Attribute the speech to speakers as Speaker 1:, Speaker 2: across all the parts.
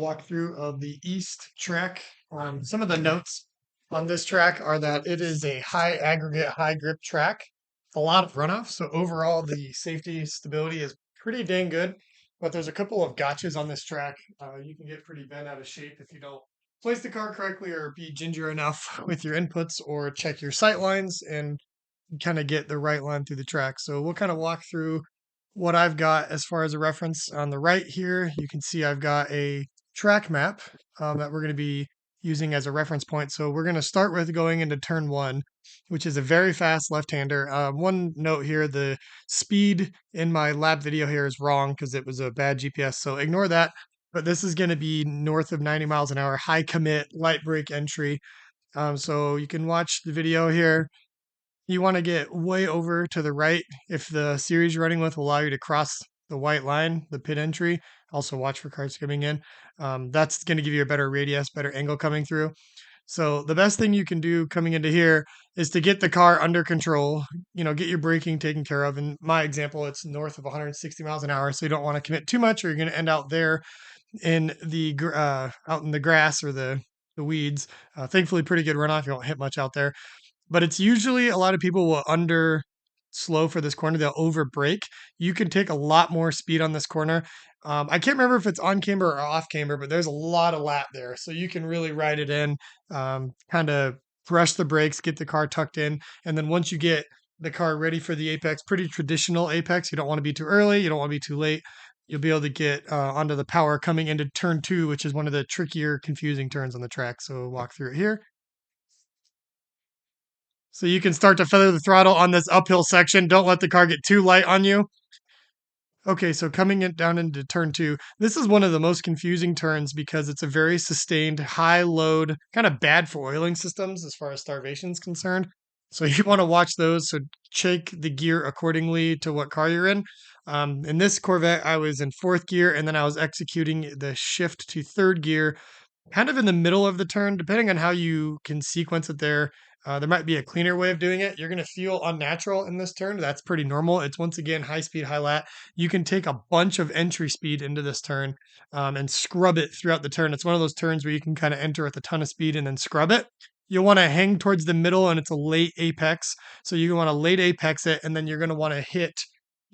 Speaker 1: walkthrough of the East track. Some of the notes on this track are that it is a high aggregate, high grip track, a lot of runoff. So overall, the safety stability is pretty dang good. But there's a couple of gotchas on this track. You can get pretty bent out of shape if you don't place the car correctly or be ginger enough with your inputs or check your sight lines and kind of get the right line through the track. So we'll kind of walk through what I've got as far as a reference. On the right here, you can see I've got a track map that we're going to be using as a reference point. So we're going to start with going into turn one, which is a very fast left-hander. One note here, the speed in my lap video here is wrong because it was a bad GPS. So ignore that. But this is going to be north of 90 miles an hour, high commit, light brake entry. So you can watch the video here. You want to get way over to the right if the series you're running with will allow you to cross the white line, the pit entry. Also watch for cars coming in. That's going to give you a better radius, better angle coming through. So the best thing you can do coming into here is to get the car under control, get your braking taken care of. In my example, it's north of 160 miles an hour. So you don't want to commit too much or you're going to end out there in the out in the grass or the weeds. Thankfully, pretty good runoff. You don't hit much out there. But it's usually a lot of people will under slow for this corner. They'll over brake. You can take a lot more speed on this corner. I can't remember if it's on camber or off camber, but there's a lot of lap there. So you can really ride it in, kind of brush the brakes, get the car tucked in. And then once you get the car ready for the apex, pretty traditional apex, you don't want to be too early. You don't want to be too late. You'll be able to get onto the power coming into turn two, which is one of the trickier, confusing turns on the track. So we'll walk through it here. So you can start to feather the throttle on this uphill section. Don't let the car get too light on you. Okay, so coming down into turn two, this is one of the most confusing turns because it's a very sustained, high load, kind of bad for oiling systems as far as starvation is concerned. So you want to watch those. So check the gear accordingly to what car you're in. In this Corvette, I was in fourth gear, and then I was executing the shift to third gear, kind of in the middle of the turn, depending on how you can sequence it there. There might be a cleaner way of doing it. You're going to feel unnatural in this turn. That's pretty normal. It's once again high speed, high lat. You can take a bunch of entry speed into this turn and scrub it throughout the turn. It's one of those turns where you can kind of enter with a ton of speed and then scrub it. You'll want to hang towards the middle, and it's a late apex. So you want to late apex it, and then you're going to want to hit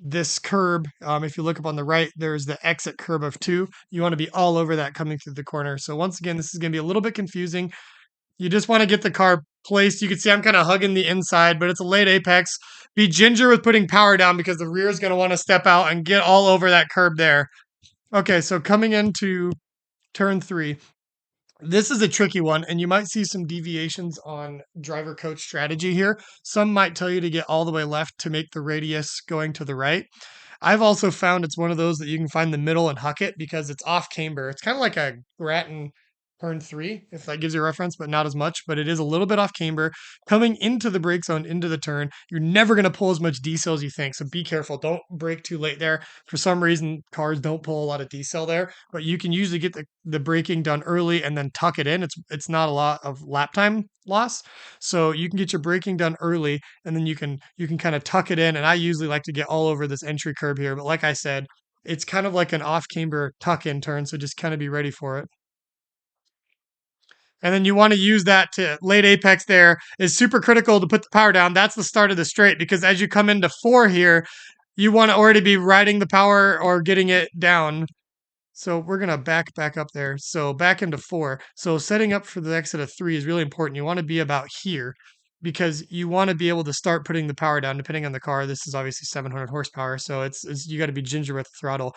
Speaker 1: this curb. If you look up on the right, there's the exit curb of 2. You want to be all over that coming through the corner. So once again, this is going to be a little bit confusing. You just want to get the car placed. You can see I'm kind of hugging the inside, but it's a late apex. Be ginger with putting power down because the rear is going to want to step out and get all over that curb there. Okay, so coming into turn 3, this is a tricky one, and you might see some deviations on driver coach strategy here. Some might tell you to get all the way left to make the radius going to the right. I've also found it's one of those that you can find the middle and huck it because it's off camber. It's kind of like a Grattan turn 3, if that gives you a reference, but not as much. But it is a little bit off camber. Coming into the brake zone, into the turn, you're never going to pull as much decel as you think. So be careful. Don't brake too late there. For some reason, cars don't pull a lot of decel there, but you can usually get the braking done early and then tuck it in. It's not a lot of lap time loss. So you can get your braking done early and then you can kind of tuck it in. And I usually like to get all over this entry curb here. But like I said, it's kind of like an off camber tuck in turn. So just kind of be ready for it. And then you want to use that to late apex there is super critical to put the power down. That's the start of the straight because as you come into 4 here, you want to already be riding the power or getting it down. So we're going to back up there. So back into 4. So setting up for the exit of 3 is really important. You want to be about here because you want to be able to start putting the power down depending on the car. This is obviously 700 horsepower. So it's you got to be ginger with the throttle.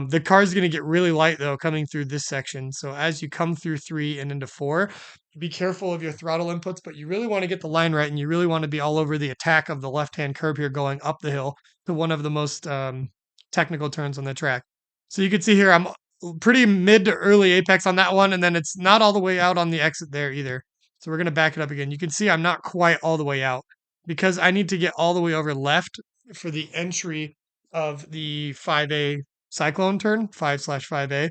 Speaker 1: The car is going to get really light though coming through this section. So as you come through 3 and into 4, be careful of your throttle inputs, but you really want to get the line right and you really want to be all over the attack of the left-hand curb here going up the hill to one of the most technical turns on the track. So you can see here, I'm pretty mid to early apex on that one, and then it's not all the way out on the exit there either. So we're going to back it up again. You can see I'm not quite all the way out because I need to get all the way over left for the entry of the 5A cyclone turn, 5/5A.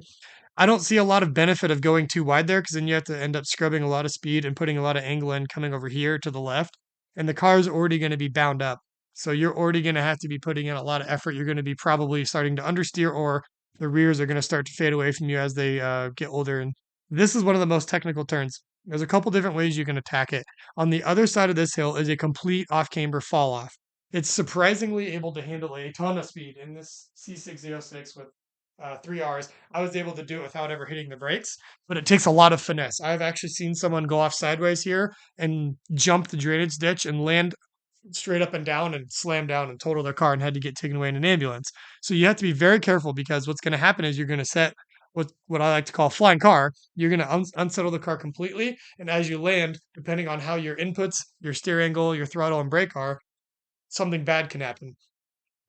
Speaker 1: I don't see a lot of benefit of going too wide there because then you have to end up scrubbing a lot of speed and putting a lot of angle in coming over here to the left. And the car is already going to be bound up. So you're already going to have to be putting in a lot of effort. You're going to be probably starting to understeer or the rears are going to start to fade away from you as they get older. And this is one of the most technical turns. There's a couple different ways you can attack it. On the other side of this hill is a complete off-camber fall off. It's surprisingly able to handle a ton of speed. In this C6 Z06 with 3 Rs, I was able to do it without ever hitting the brakes, but it takes a lot of finesse. I've actually seen someone go off sideways here and jump the drainage ditch and land straight up and down and slam down and total their car and had to get taken away in an ambulance. So you have to be very careful because what's going to happen is you're going to set what I like to call flying car. You're going to unsettle the car completely, and as you land, depending on how your inputs, your steer angle, your throttle, and brake are, something bad can happen.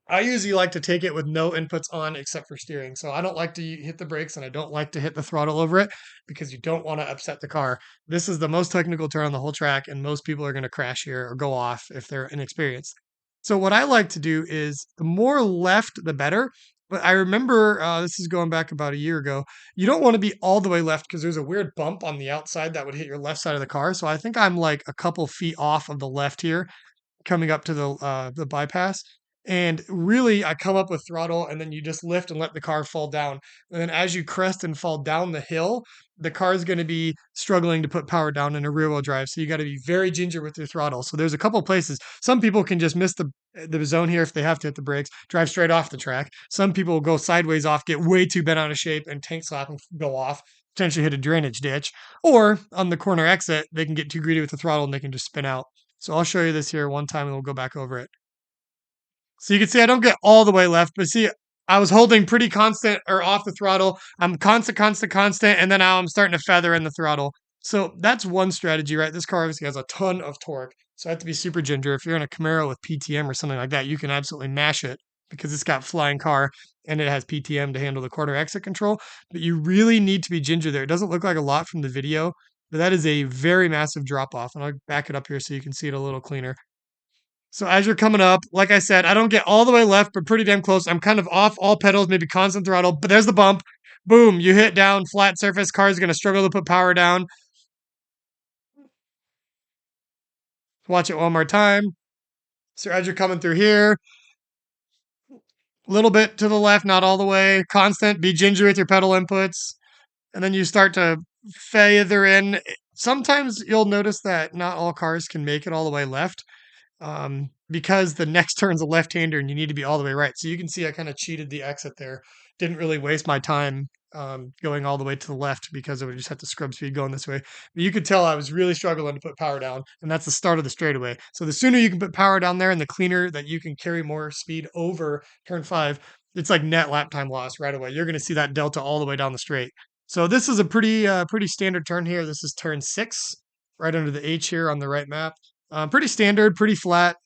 Speaker 1: I usually like to take it with no inputs on except for steering. So I don't like to hit the brakes and I don't like to hit the throttle over it because you don't want to upset the car. This is the most technical turn on the whole track, and most people are going to crash here or go off if they're inexperienced. So what I like to do is the more left, the better. But I remember this is going back about a year ago. You don't want to be all the way left because there's a weird bump on the outside that would hit your left side of the car. So I think I'm like a couple feet off of the left here coming up to the bypass. And really, I come up with throttle, and then you just lift and let the car fall down. And then as you crest and fall down the hill, the car is going to be struggling to put power down in a rear wheel drive. So you got to be very ginger with your throttle. So there's a couple places. Some people can just miss the zone here if they have to hit the brakes, drive straight off the track. Some people will go sideways off, get way too bent out of shape, and tank slap and go off, potentially hit a drainage ditch. Or on the corner exit, they can get too greedy with the throttle and they can just spin out. So I'll show you this here one time and we'll go back over it. So you can see I don't get all the way left, but see, I was holding pretty constant or off the throttle. I'm constant, and then now I'm starting to feather in the throttle. So that's one strategy, right? This car obviously has a ton of torque. So I have to be super ginger. If you're in a Camaro with PTM or something like that, you can absolutely mash it because it's got flying car and it has PTM to handle the corner exit control. But you really need to be ginger there. It doesn't look like a lot from the video, but that is a very massive drop off. And I'll back it up here so you can see it a little cleaner. So as you're coming up, like I said, I don't get all the way left, but pretty damn close. I'm kind of off all pedals, maybe constant throttle, but there's the bump. Boom, you hit down, flat surface. Car's going to struggle to put power down. Watch it one more time. So as you're coming through here, a little bit to the left, not all the way. Constant, be ginger with your pedal inputs. And then you start to feather in. Sometimes you'll notice that not all cars can make it all the way left. Because the next turn's a left-hander and you need to be all the way right. So you can see I kind of cheated the exit there. Didn't really waste my time going all the way to the left because I would just have to scrub speed going this way. But you could tell I was really struggling to put power down, and that's the start of the straightaway. So the sooner you can put power down there and the cleaner that you can carry more speed over turn 5, it's like net lap time loss right away. You're going to see that delta all the way down the straight. So this is a pretty standard turn here. This is turn 6, right under the H here on the right map. Pretty standard, pretty flat,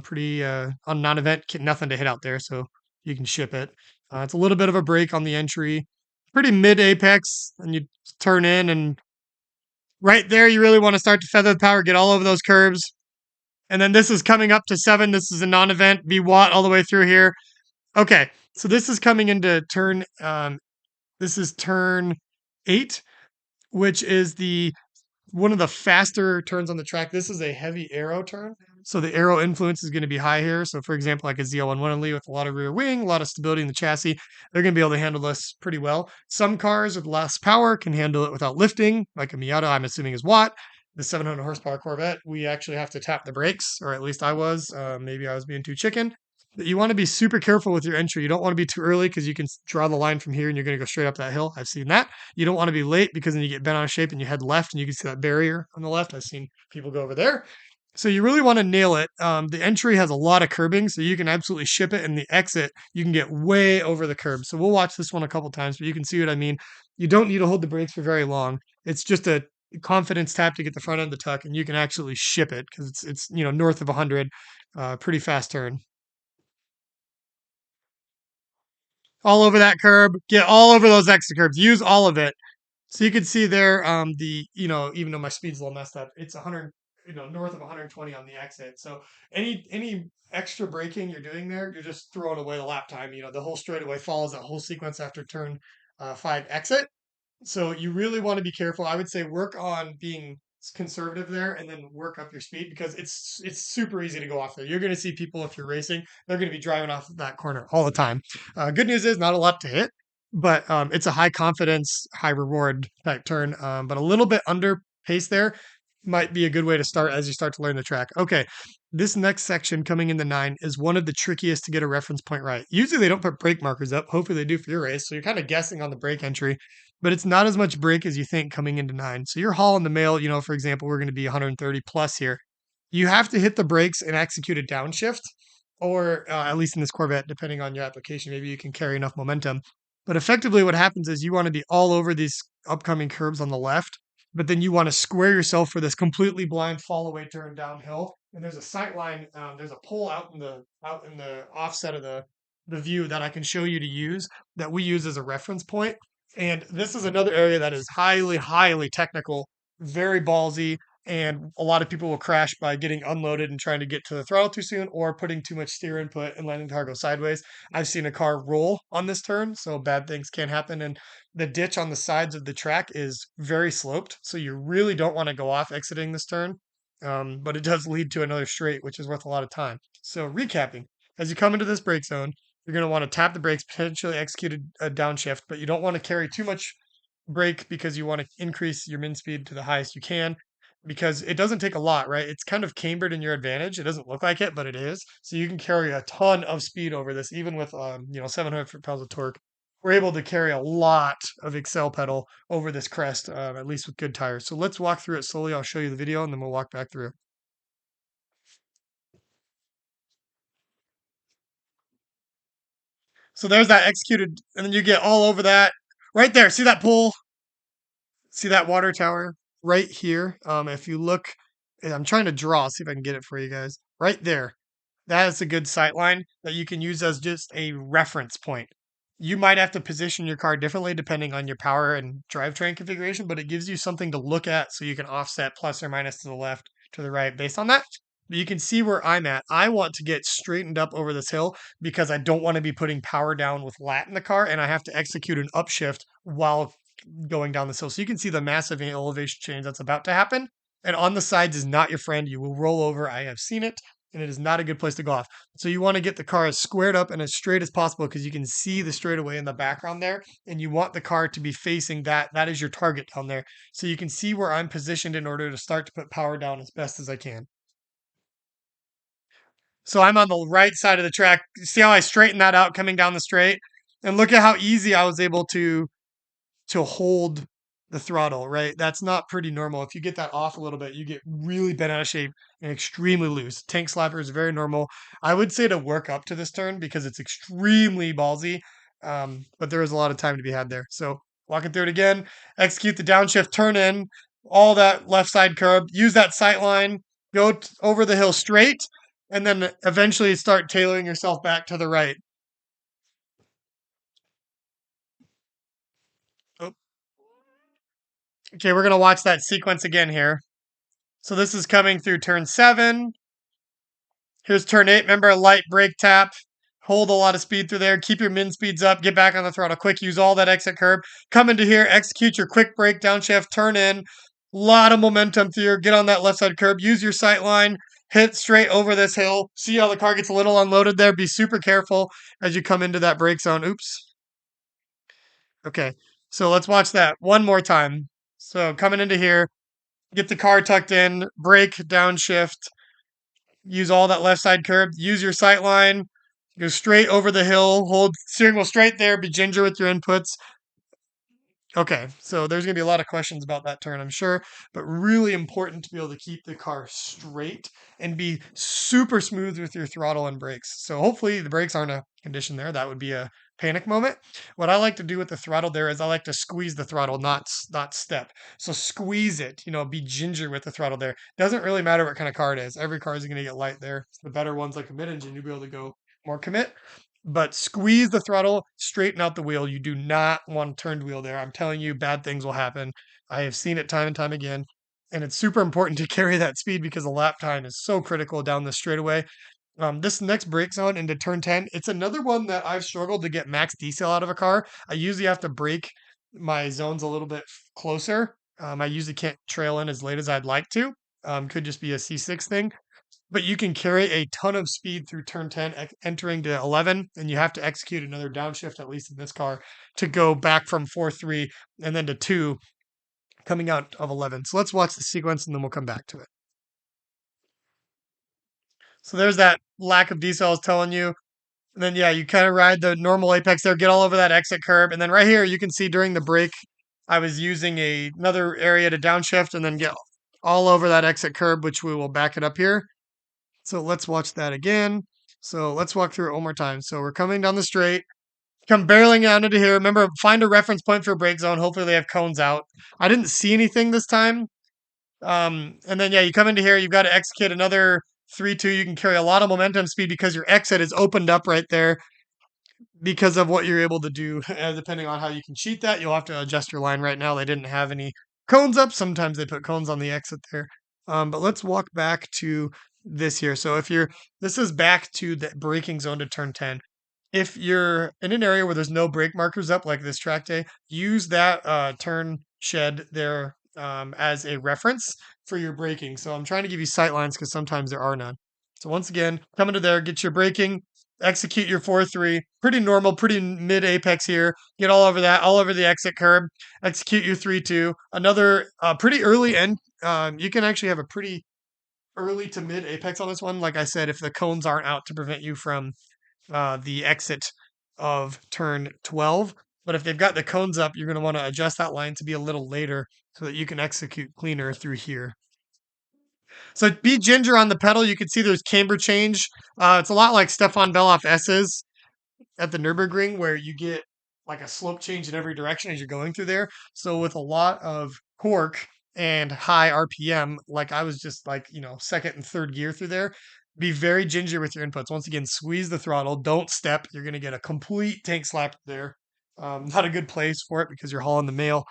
Speaker 1: pretty on non-event, nothing to hit out there, so you can ship it. It's a little bit of a break on the entry, pretty mid-apex, and you turn in, and right there you really want to start to feather the power, get all over those curbs. And then this is coming up to 7. This is a non-event, be watt all the way through here. Okay, so this is coming into turn, this is turn 8, which is one of the faster turns on the track. This is a heavy aero turn. So the aero influence is going to be high here. So for example, like a Z01 with a lot of rear wing, a lot of stability in the chassis, they're going to be able to handle this pretty well. Some cars with less power can handle it without lifting, like a Miata, I'm assuming is Watt. The 700 horsepower Corvette, we actually have to tap the brakes, or at least I was. Maybe I was being too chicken. But you want to be super careful with your entry. You don't want to be too early because you can draw the line from here and you're going to go straight up that hill. I've seen that. You don't want to be late because then you get bent out of shape and you head left and you can see that barrier on the left. I've seen people go over there. So you really want to nail it. The entry has a lot of curbing, so you can absolutely ship it. And the exit, you can get way over the curb. So we'll watch this one a couple times, but you can see what I mean. You don't need to hold the brakes for very long. It's just a confidence tap to get the front end of the tuck, and you can actually ship it because it's north of 100. Pretty fast turn. All over that curb, get all over those exit curbs, use all of it. So you can see there, even though my speed's a little messed up, it's 100, north of 120 on the exit. So any extra braking you're doing there, you're just throwing away the lap time. The whole straightaway follows that whole sequence after turn 5 exit. So you really want to be careful. I would say work on being conservative there and then work up your speed because it's super easy to go off there. You're going to see people if you're racing, they're going to be driving off that corner all the time. Good news is not a lot to hit. but it's a high confidence, high reward type turn. But a little bit under pace there might be a good way to start as you start to learn the track. Okay, this next section coming in the 9 is one of the trickiest to get a reference point right. Usually they don't put brake markers up. Hopefully they do for your race. So you're kind of guessing on the brake entry, but it's not as much brake as you think coming into 9. So you're hauling the mail, for example, we're going to be 130 plus here. You have to hit the brakes and execute a downshift, or at least in this Corvette, depending on your application, maybe you can carry enough momentum. But effectively, what happens is you want to be all over these upcoming curbs on the left, but then you want to square yourself for this completely blind fall away turn downhill. And there's a sight line, there's a pole out in the offset of the view that I can show you to use that we use as a reference point. And this is another area that is highly, highly technical, very ballsy, and a lot of people will crash by getting unloaded and trying to get to the throttle too soon or putting too much steer input and letting the car go sideways. I've seen a car roll on this turn, so bad things can happen. And the ditch on the sides of the track is very sloped, so you really don't want to go off exiting this turn. But it does lead to another straight, which is worth a lot of time. So recapping, as you come into this brake zone, you're going to want to tap the brakes, potentially execute a downshift, but you don't want to carry too much brake because you want to increase your min speed to the highest you can, because it doesn't take a lot, right? It's kind of cambered in your advantage. It doesn't look like it, but it is. So you can carry a ton of speed over this, even with 700 foot-pounds of torque. We're able to carry a lot of Excel pedal over this crest, at least with good tires. So let's walk through it slowly. I'll show you the video, and then we'll walk back through. So there's that executed, and then you get all over that right there. See that pool? See that water tower right here? If you look, I'm trying to draw, see if I can get it for you guys. Right there. That is a good sight line that you can use as just a reference point. You might have to position your car differently depending on your power and drivetrain configuration, but it gives you something to look at so you can offset plus or minus to the left, to the right based on that. But you can see where I'm at. I want to get straightened up over this hill because I don't want to be putting power down with lat in the car, and I have to execute an upshift while going down this hill. So you can see the massive elevation change that's about to happen. And on the sides is not your friend. You will roll over. I have seen it, and it is not a good place to go off. So you want to get the car as squared up and as straight as possible because you can see the straightaway in the background there, and you want the car to be facing that. That is your target down there. So you can see where I'm positioned in order to start to put power down as best as I can. So I'm on the right side of the track. See how I straighten that out coming down the straight? And look at how easy I was able to hold the throttle, right? That's not pretty normal. If you get that off a little bit, you get really bent out of shape and extremely loose. Tank slapper is very normal. I would say to work up to this turn because it's extremely ballsy, but there is a lot of time to be had there. So walking through it again, execute the downshift, turn in, all that left side curb, use that sight line, go over the hill straight, and then eventually start tailoring yourself back to the right. Oh, okay, we're going to watch that sequence again here. So this is coming through turn 7. Here's turn 8. Remember, a light brake tap. Hold a lot of speed through there. Keep your min speeds up. Get back on the throttle quick. Use all that exit curb. Come into here. Execute your quick brake downshift. Turn in. Lot of momentum through here. Get on that left side curb. Use your sight line. Hit straight over this hill. See how the car gets a little unloaded there. Be super careful as you come into that brake zone. Oops. Okay. So let's watch that one more time. So coming into here. Get the car tucked in. Brake downshift. Use all that left side curb. Use your sight line. Go straight over the hill. Hold steering wheel straight there. Be ginger with your inputs. Okay, so there's going to be a lot of questions about that turn, I'm sure, but really important to be able to keep the car straight and be super smooth with your throttle and brakes. So hopefully the brakes aren't a condition there. That would be a panic moment. What I like to do with the throttle there is I like to squeeze the throttle, not step. So squeeze it, be ginger with the throttle there. Doesn't really matter what kind of car it is. Every car is going to get light there. The better ones like a mid-engine, you'll be able to go more commit. But squeeze the throttle, straighten out the wheel. You do not want a turned wheel there. I'm telling you, bad things will happen. I have seen it time and time again. And it's super important to carry that speed because the lap time is so critical down the straightaway. This next brake zone into turn 10, it's another one that I've struggled to get max decel out of a car. I usually have to brake my zones a little bit closer. I usually can't trail in as late as I'd like to. Could just be a C6 thing. but you can carry a ton of speed through turn 10, entering to 11, and you have to execute another downshift, at least in this car, to go back from 4-3 and then to 2 coming out of 11. So let's watch the sequence and then we'll come back to it. So there's that lack of decel I was telling you. And then, yeah, you kind of ride the normal apex there, get all over that exit curb. And then right here, you can see during the break, I was using another area to downshift and then get all over that exit curb, which we will back it up here. So let's watch that again. So let's walk through it one more time. So we're coming down the straight, come barreling down into here. Remember, find a reference point for brake zone. Hopefully they have cones out. I didn't see anything this time. And then, yeah, you come into here, you've got to execute another 3-2. You can carry a lot of momentum speed because your exit is opened up right there because of what you're able to do. Depending on how you can cheat that, you'll have to adjust your line. Right now, they didn't have any cones up. Sometimes they put cones on the exit there. But let's walk back to this here. So this is back to the braking zone to turn 10. If you're in an area where there's no brake markers up, like this track day, use that turn shed there as a reference for your braking. So I'm trying to give you sight lines because sometimes there are none. So once again, come into there, get your braking, execute your 4-3. Pretty normal, pretty mid apex here. Get all over that, all over the exit curb. Execute your 3-2. Another pretty early end. You can actually have a pretty early to mid apex on this one. Like I said, if the cones aren't out to prevent you from the exit of turn 12. But if they've got the cones up, you're going to want to adjust that line to be a little later so that you can execute cleaner through here. So be ginger on the pedal. You can see there's camber change. It's a lot like Stefan Beloff S's at the Nürburgring, where you get like a slope change in every direction as you're going through there. So with a lot of torque and high RPM, like I was just like, second and third gear through there, be very ginger with your inputs. Once again, squeeze the throttle, don't step. You're going to get a complete tank slap there. Not a good place for it because you're hauling the mail.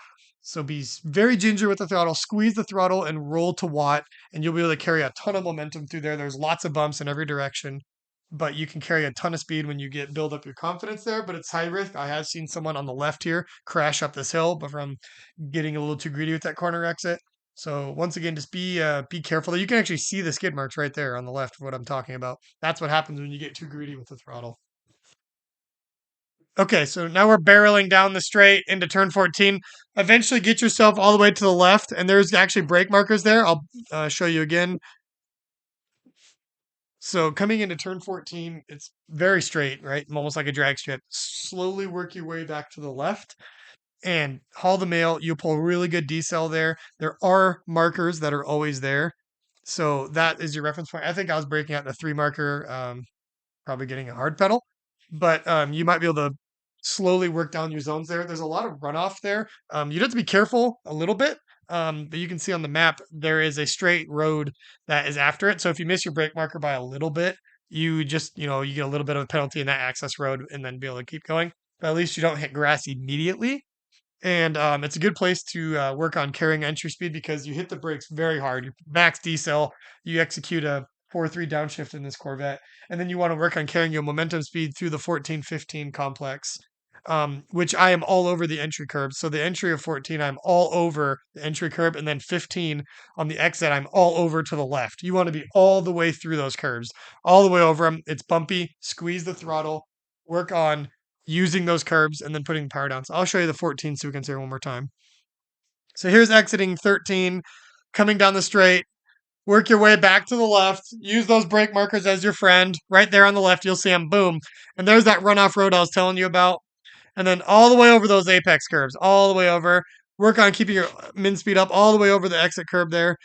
Speaker 1: So be very ginger with the throttle, squeeze the throttle and roll to watt, and you'll be able to carry a ton of momentum through there. There's lots of bumps in every direction, but you can carry a ton of speed when you build up your confidence there. But it's high risk. I have seen someone on the left here crash up this hill, but from getting a little too greedy with that corner exit. So once again, just be careful. You can actually see the skid marks right there on the left of what I'm talking about. That's what happens when you get too greedy with the throttle. Okay, so now we're barreling down the straight into turn 14. Eventually get yourself all the way to the left, and there's actually brake markers there. I'll show you again. So coming into turn 14, it's very straight, right? Almost like a drag strip. Slowly work your way back to the left and haul the mail. You pull really good decel there. There are markers that are always there. So that is your reference point. I think I was breaking out the 3 marker, probably getting a hard pedal, but you might be able to slowly work down your zones there. There's a lot of runoff there. You'd have to be careful a little bit, but you can see on the map there is a straight road that is after it. So if you miss your brake marker by a little bit, you just you get a little bit of a penalty in that access road and then be able to keep going. But at least you don't hit grass immediately. And it's a good place to work on carrying entry speed because you hit the brakes very hard. You max decel, you execute a 4-3 downshift in this Corvette, and then you want to work on carrying your momentum speed through the 14-15 complex, which I am all over the entry curb. So the entry of 14, I'm all over the entry curb, and then 15 on the exit, I'm all over to the left. You want to be all the way through those curves, all the way over them. It's bumpy. Squeeze the throttle. Work on using those curbs and then putting the power down. So I'll show you the 14 so we can see it one more time. So here's exiting 13, coming down the straight. Work your way back to the left. Use those brake markers as your friend. Right there on the left, you'll see them. Boom. And there's that runoff road I was telling you about. And then all the way over those apex curves, all the way over. Work on keeping your min speed up all the way over the exit curb there.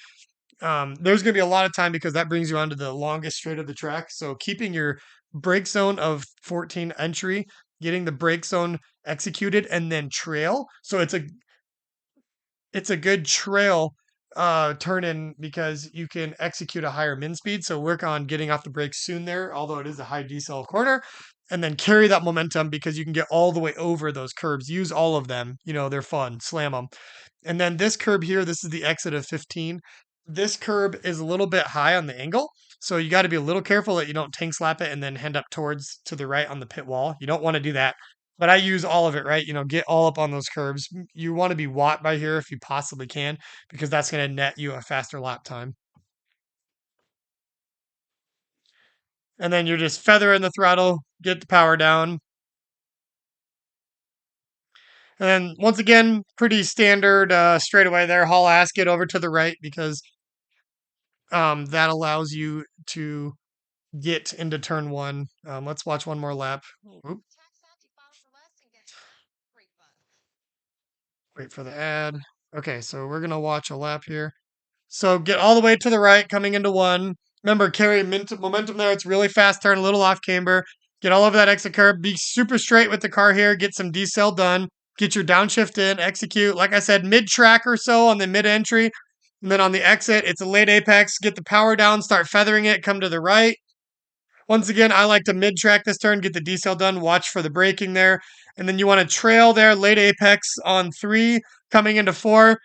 Speaker 1: There's going to be a lot of time because that brings you onto the longest straight of the track. So keeping your brake zone of 14 entry, getting the brake zone executed, and then trail. So it's a good trail turn in because you can execute a higher min speed. So work on getting off the brakes soon there, although it is a high decel corner, and then carry that momentum because you can get all the way over those curbs. Use all of them. They're fun. Slam them. And then this curb here, this is the exit of 15. This curb is a little bit high on the angle. So you got to be a little careful that you don't tank slap it and then end up towards to the right on the pit wall. You don't want to do that. But I use all of it, right? Get all up on those curves. You want to be watt by here if you possibly can, because that's going to net you a faster lap time. And then you're just feathering the throttle, get the power down. And then once again, pretty standard straightaway there. Haul ass, get over to the right because that allows you to get into turn one. Let's watch one more lap. Oop. Wait for the ad. Okay, so we're going to watch a lap here. So get all the way to the right, coming into one. Remember, carry momentum there. It's really fast turn, a little off camber. Get all over that exit curb. Be super straight with the car here. Get some decel done. Get your downshift in. Execute. Like I said, mid-track or so on the mid-entry. And then on the exit, it's a late apex. Get the power down. Start feathering it. Come to the right. Once again, I like to mid-track this turn. Get the decel done. Watch for the braking there. And then you want to trail there. Late apex on 3. Coming into 4.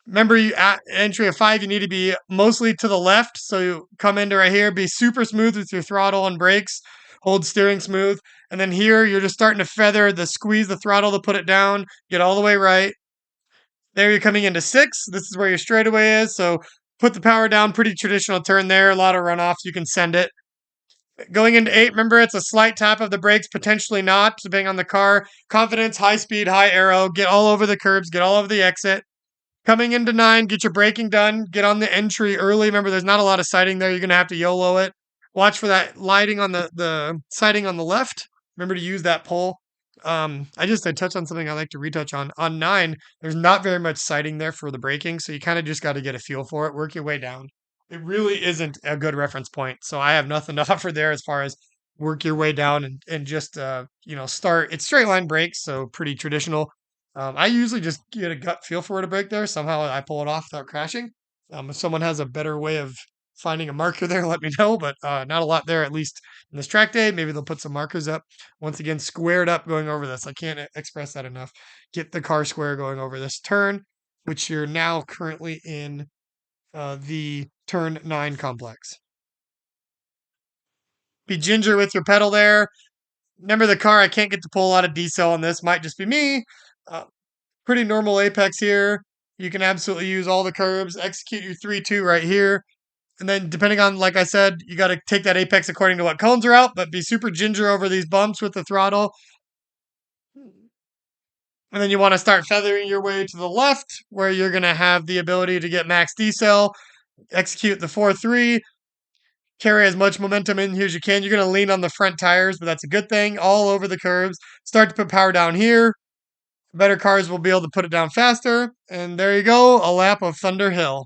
Speaker 1: Remember, you at entry of 5, you need to be mostly to the left. So you come into right here, be super smooth with your throttle and brakes, hold steering smooth. And then here, you're just starting to feather squeeze the throttle to put it down, get all the way right. There you're coming into 6. This is where your straightaway is. So put the power down, pretty traditional turn there. A lot of runoffs, you can send it. Going into 8, remember it's a slight tap of the brakes, potentially not, depending on the car. Confidence, high speed, high aero, get all over the curbs, get all over the exit. Coming into 9, get your braking done. Get on the entry early. Remember, there's not a lot of sighting there. You're going to have to YOLO it. Watch for that lighting on the sighting on the left. Remember to use that pole. I touched on something I like to retouch on. On 9, there's not very much sighting there for the braking, so you kind of just got to get a feel for it. Work your way down. It really isn't a good reference point, so I have nothing to offer there as far as work your way down and just start. It's straight line brakes, so pretty traditional. I usually just get a gut feel for where to brake there. Somehow I pull it off without crashing. If someone has a better way of finding a marker there, let me know. But not a lot there, at least in this track day. Maybe they'll put some markers up. Once again, squared up going over this. I can't express that enough. Get the car square going over this turn, which you're now currently in the turn 9 complex. Be ginger with your pedal there. Remember the car, I can't get to pull a lot of decel on this. Might just be me. Pretty normal apex here. You can absolutely use all the curbs. Execute your 3-2 right here. And then depending on, like I said, you got to take that apex according to what cones are out, but be super ginger over these bumps with the throttle. And then you want to start feathering your way to the left where you're going to have the ability to get max decel. Execute the 4-3. Carry as much momentum in here as you can. You're going to lean on the front tires, but that's a good thing. All over the curves. Start to put power down here. Better cars will be able to put it down faster. And there you go, a lap of Thunderhill.